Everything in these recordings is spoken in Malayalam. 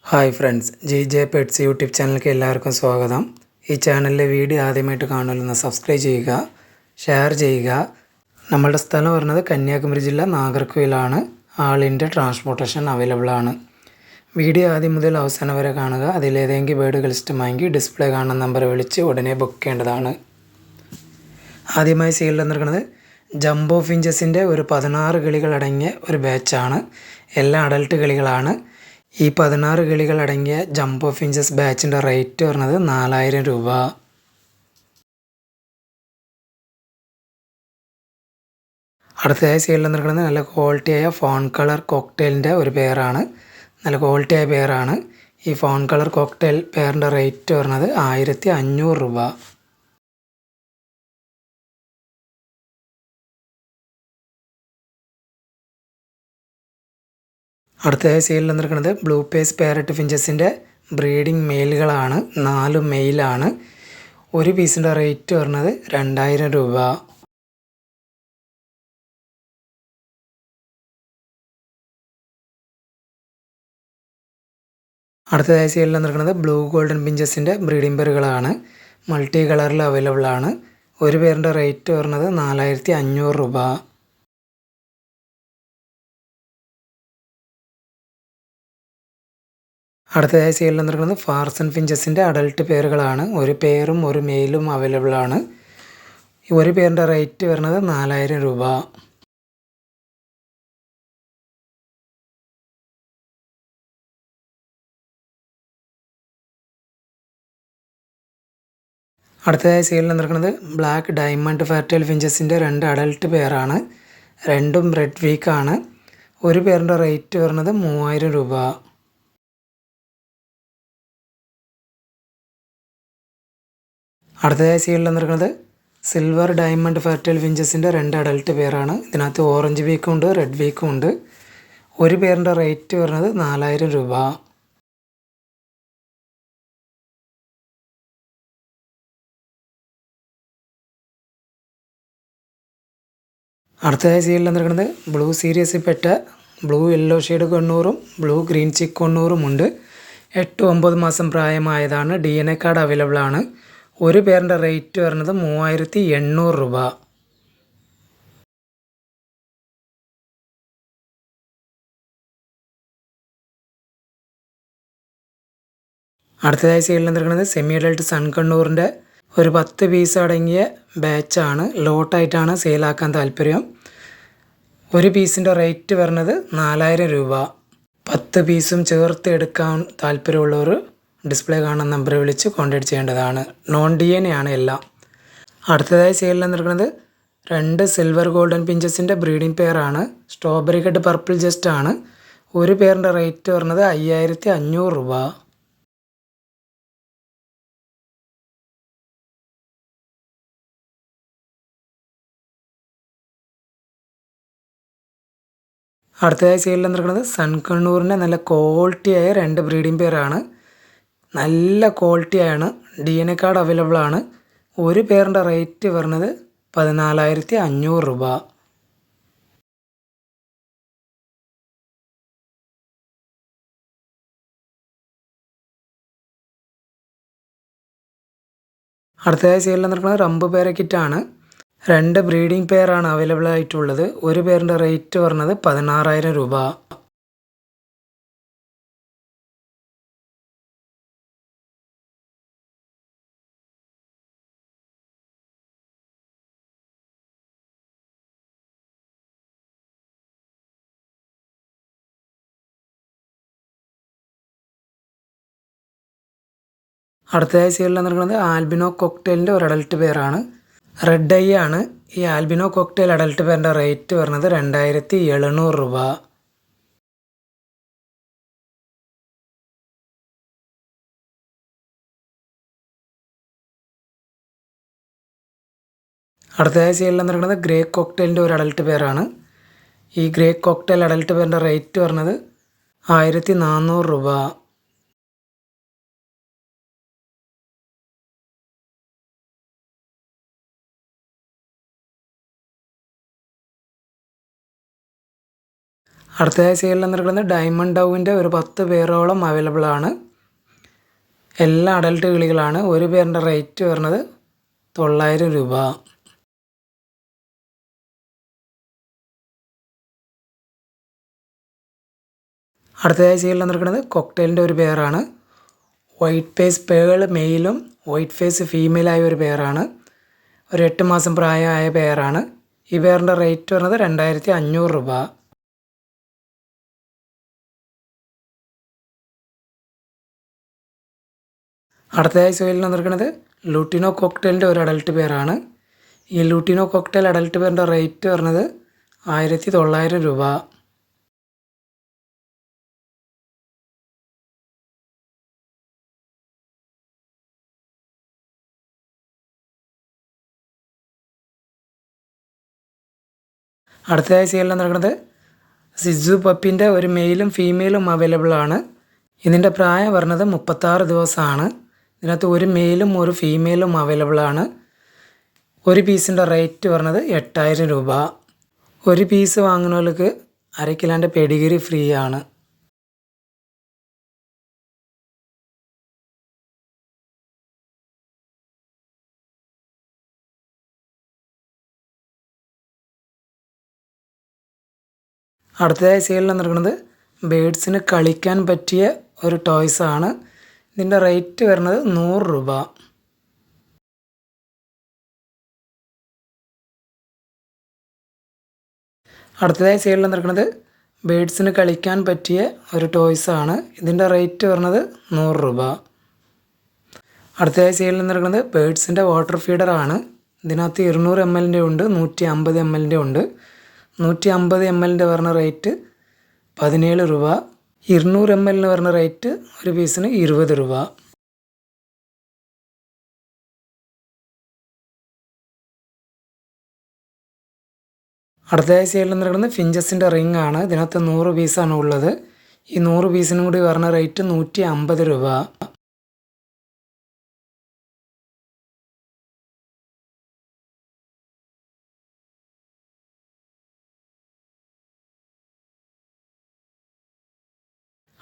Hi friends, J pets YouTube ചാനലിലേക്ക് എല്ലാവർക്കും സ്വാഗതം. ഈ ചാനലിലെ വീഡിയോ ആദ്യമായിട്ട് കാണുമല്ലോ, സബ്സ്ക്രൈബ് ചെയ്യുക, ഷെയർ ചെയ്യുക. നമ്മളുടെ സ്ഥലം പറയുന്നത് കന്യാകുമാരി ജില്ല നാഗർകോവിലാണ്. ആൾ ഇന്ത്യ ട്രാൻസ്പോർട്ടേഷൻ അവൈലബിൾ ആണ്. വീഡിയോ ആദ്യം മുതൽ അവസാനം വരെ കാണുക. അതിലേതെങ്കിലും ബേഡുകൾ ഇഷ്ടമായെങ്കിൽ ഡിസ്പ്ലേ കാണുന്ന നമ്പർ വിളിച്ച് ഉടനെ ബുക്ക് ചെയ്യേണ്ടതാണ്. ആദ്യമായി സെയിലിൽ വന്നിരിക്കുന്നത് ജംബോ ഫിഞ്ചസിൻ്റെ ഒരു 16 കിളികളടങ്ങിയ ഒരു ബാച്ചാണ്. എല്ലാം അഡൽട്ട് കിളികളാണ്. ഈ 16 കിളികളടങ്ങിയ ജംബോ ഫിഞ്ചസ് ബാച്ചിൻ്റെ റേറ്റ് പറഞ്ഞത് 4000 രൂപ. അടുത്തതായി സെയിലിൽ നിൽക്കുന്നത് നല്ല ക്വാളിറ്റിയായ ഫോൺ കളർ കോക്ടെയിലിൻ്റെ ഒരു പെയറാണ്. നല്ല ക്വാളിറ്റിയായ പെയറാണ്. ഈ ഫോൺ കളർ കോക്ടെയിൽ പെയറിൻ്റെ റേറ്റ് പറഞ്ഞത് 1500 രൂപ. അടുത്തതായി സെയിലിൽ നിൽക്കുന്നത് ബ്ലൂ പേസ് പാരറ്റ് ഫിഞ്ചസിൻ്റെ ബ്രീഡിംഗ് മെയിലുകളാണ്. 4 മെയിലാണ്. ഒരു പീസിൻ്റെ റേറ്റ് പറഞ്ഞത് 2000 രൂപ. അടുത്തതായി സെയിലിൽ നിൽക്കുന്നത് ബ്ലൂ ഗോൾഡൻ പിഞ്ചസിൻ്റെ ബ്രീഡിംഗ് പെയറുകളാണ്. മൾട്ടി കളറിൽ അവൈലബിൾ ആണ്. ഒരു പേരിൻ്റെ റേറ്റ് പറഞ്ഞത് 4500 രൂപ. അടുത്തതായി സെയിലിൽ നിൽക്കുന്നത് ഫാർസൺ ഫിഞ്ചസിൻ്റെ അഡൽട്ട് പെയറുകളാണ്. ഒരു പെയറും ഒരു മെയിലും അവൈലബിൾ ആണ്. ഒരു പേരിൻ്റെ റേറ്റ് വരുന്നത് 4000 രൂപ. അടുത്തതായി സെയിലിൽ നിൽക്കുന്നത് ബ്ലാക്ക് ഡയമണ്ട് ഫാറ്റൽ ഫിഞ്ചസിൻ്റെ 2 അഡൽട്ട് പെയറാണ്. രണ്ടും റെഡ് വീക്കാണ്. ഒരു പേരിൻ്റെ റേറ്റ് വരുന്നത് 3000 രൂപ. അടുത്തതായി സെയിലിൽ നിൽക്കുന്നത് സിൽവർ ഡയമണ്ട് ഫാറ്റൽ ഫിഞ്ചസിൻ്റെ 2 അഡൽട്ട് പെയറാണ്. ഇതിനകത്ത് ഓറഞ്ച് വീക്കും ഉണ്ട്, റെഡ് വീക്കും ഉണ്ട്. ഒരു പേരിൻ്റെ റേറ്റ് വരുന്നത് 4000 രൂപ. അടുത്തതായി സെയിലിൽ നിൽക്കുന്നത് ബ്ലൂ സീരീസിൽ പെട്ട ബ്ലൂ യെല്ലോ ഷെയ്ഡ് കൊണ്ണൂറും ബ്ലൂ ഗ്രീൻ ചിക്ക് കൊണ്ണൂറും ഉണ്ട്. 8-9 മാസം പ്രായമായതാണ്. DNA കാർഡ് അവൈലബിൾ ആണ്. ഒരു പേരിൻ്റെ റേറ്റ് വരുന്നത് 3800 രൂപ. അടുത്തതായി സെയിലിൽ നിൽക്കുന്നത് സെമി അഡൽട്ട് സൺ കണ്ണൂറിൻ്റെ ഒരു 10 പീസ് അടങ്ങിയ ബാച്ചാണ്. ലോട്ടായിട്ടാണ് സെയിലാക്കാൻ താല്പര്യം. ഒരു പീസിൻ്റെ റേറ്റ് വരുന്നത് 4000 രൂപ. 10 പീസും ചേർത്ത് എടുക്കാൻ താല്പര്യമുള്ളവർ ഡിസ്പ്ലേ കാണുന്ന നമ്പർ വിളിച്ച് കോൺടാക്ട് ചെയ്യേണ്ടതാണ്. നോൺ DNA ആണ് എല്ലാം. അടുത്തതായി സെയിലിൽ നിൽക്കുന്നത് 2 സിൽവർ ഗോൾഡൻ പിഞ്ചസിൻ്റെ ബ്രീഡിംഗ് പെയറാണ്. സ്ട്രോബെറി കട്ട് പർപ്പിൾ ജസ്റ്റ് ആണ്. ഒരു പെയറിൻ്റെ റേറ്റ് വരുന്നത് 5500 രൂപ. അടുത്തതായി സെയിലിൽ നിൽക്കുന്നത് സൺ കണ്ണൂറിൻ്റെ നല്ല ക്വാളിറ്റിയായ 2 ബ്രീഡിംഗ് പെയറാണ്. നല്ല ക്വാളിറ്റിയാണ്. DNA കാർഡ് അവൈലബിൾ ആണ്. ഒരു പെയറിൻ്റെ റേറ്റ് വരുന്നത് 14500 രൂപ. അടുത്തതായി സെയിലിൽ നിൽക്കുന്നത് റംബ് പാരക്കിറ്റാണ്. 2 ബ്രീഡിംഗ് പെയറാണ് അവൈലബിൾ ആയിട്ടുള്ളത്. ഒരു പെയറിൻ്റെ റേറ്റ് വരുന്നത് 16000 രൂപ. അടുത്തതായി സെയിലിൽ നിൽക്കുന്നത് ആൽബിനോ കോക്ടെയിലിൻ്റെ ഒരു അഡൽട്ട് പെയറാണ്. റെഡ് ഐ ആണ്. ഈ ആൽബിനോ കോക്ടെയിൽ അഡൽട്ട് പെയറിൻ്റെ റേറ്റ് വരുന്നത് 2700 രൂപ. അടുത്തതായി സെയിലിൽ നിൽക്കുന്നത് ഗ്രേ കോക്ടെയിലിൻ്റെ ഒരു അഡൽട്ട് പെയറാണ്. ഈ ഗ്രേ കോക്ടെയിൽ അഡൽട്ട് പെയറിൻ്റെ റേറ്റ് വരുന്നത് 1400 രൂപ. അടുത്തതായി സെയിലിൽ വന്നിരിക്കുന്നത് ഡയമണ്ട് ഡൗവിൻ്റെ ഒരു 10 പേരോളം അവൈലബിൾ ആണ്. എല്ലാ അഡൽട്ട് കിളികളാണ്. ഒരു പേരിൻ്റെ റേറ്റ് വരുന്നത് 900 രൂപ. അടുത്തതായി സെയിലിൽ വന്നിരിക്കുന്നത് കോക്ടെയിലിൻ്റെ ഒരു പെയറാണ്. വൈറ്റ് ഫേസ് പേൾ മെയിലും വൈറ്റ് ഫേസ് ഫീമെയിലായ ഒരു പെയറാണ്. ഒരു 8 മാസം പ്രായമായ പെയറാണ്. ഈ പെയറിൻ്റെ റേറ്റ് വരുന്നത് 2500 രൂപ. അടുത്തതായി സെയിലിൽ വന്നിരിക്കുന്നത് ലൂട്ടിനോ കോക്ടെയിലിൻ്റെ ഒരു അഡൽട്ട് പെയറാണ്. ഈ ലൂട്ടിനോ കോക്ടെയിൽ അഡൽട്ട് പെയറിൻ്റെ റേറ്റ് വരുന്നത് 1900 രൂപ. അടുത്തതായി സെയിലിൽ വന്നിരിക്കുന്നത് സിസു പപ്പിൻ്റെ ഒരു മെയിലും ഫീമെയിലും അവൈലബിൾ ആണ്. ഇതിൻ്റെ പ്രായം വരുന്നത് 36 ദിവസമാണ്. ഇതിനകത്ത് ഒരു മെയിലും ഒരു ഫീമെയിലും അവൈലബിൾ ആണ്. ഒരു പീസിൻ്റെ റേറ്റ് വരുന്നത് 8000 രൂപ. ഒരു പീസ് വാങ്ങുന്നവർക്ക് 1/2 കിലോൻ്റെ പെഡിഗിരി ഫ്രീ ആണ്. അടുത്തതായി സെയിലിൽ വന്നിരിക്കുന്നത് ബേഡ്സിന് കളിക്കാൻ പറ്റിയ ഒരു ടോയ്സാണ്. ഇതിൻ്റെ റേറ്റ് വരുന്നത് 100 രൂപ. അടുത്തതായി സെയിലിൽ വന്നിരിക്കുന്നത് ബേഡ്സിന് കളിക്കാൻ പറ്റിയ ഒരു ടോയ്സാണ്. ഇതിൻ്റെ റേറ്റ് വരുന്നത് 100 രൂപ. അടുത്തതായി സെയിലിൽ വന്നിരിക്കുന്നത് ബേഡ്സിൻ്റെ വാട്ടർ ഫീഡറാണ്. ഇതിനകത്ത് 200 ml ഉണ്ട്, 150 ml ഉണ്ട്. 150 ml വരുന്ന റേറ്റ് 17 രൂപ. 200 ml വരുന്ന റേറ്റ് ഒരു പീസിന് 20 രൂപ. അടുത്തതായി സെയിലിൽ നിൽക്കുന്നത് ഫിഞ്ചസിൻ്റെ റിംഗ് ആണ്. ഇതിനകത്ത് 100 പീസാണ് ഉള്ളത്. ഈ 100 പീസിനും കൂടി വരുന്ന റേറ്റ് 150 രൂപ.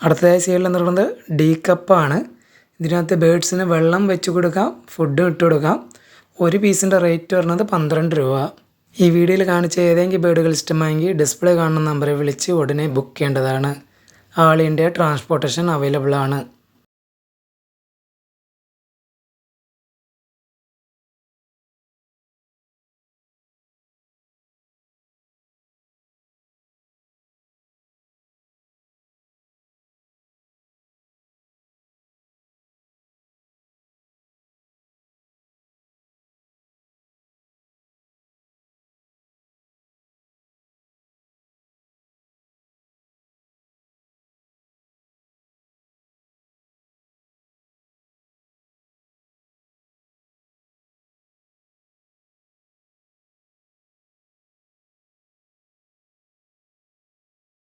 അടുത്തതായി സെയിലിൽ നിൽക്കുന്നത് ഡീ കപ്പാണ്. ഇതിനകത്ത് ബേഡ്സിന് വെള്ളം വെച്ച് കൊടുക്കാം, ഫുഡ് ഇട്ട് കൊടുക്കാം. ഒരു പീസിൻ്റെ റേറ്റ് വരുന്നത് 12 രൂപ. ഈ വീഡിയോയിൽ കാണിച്ച ഏതെങ്കിലും ബേഡുകൾ ഇഷ്ടമായെങ്കിൽ ഡിസ്പ്ലേ കാണുന്ന നമ്പറിൽ വിളിച്ച് ഉടനെ ബുക്ക് ചെയ്യേണ്ടതാണ്. ആൾ ഇന്ത്യ ട്രാൻസ്പോർട്ടേഷൻ അവൈലബിൾ ആണ്.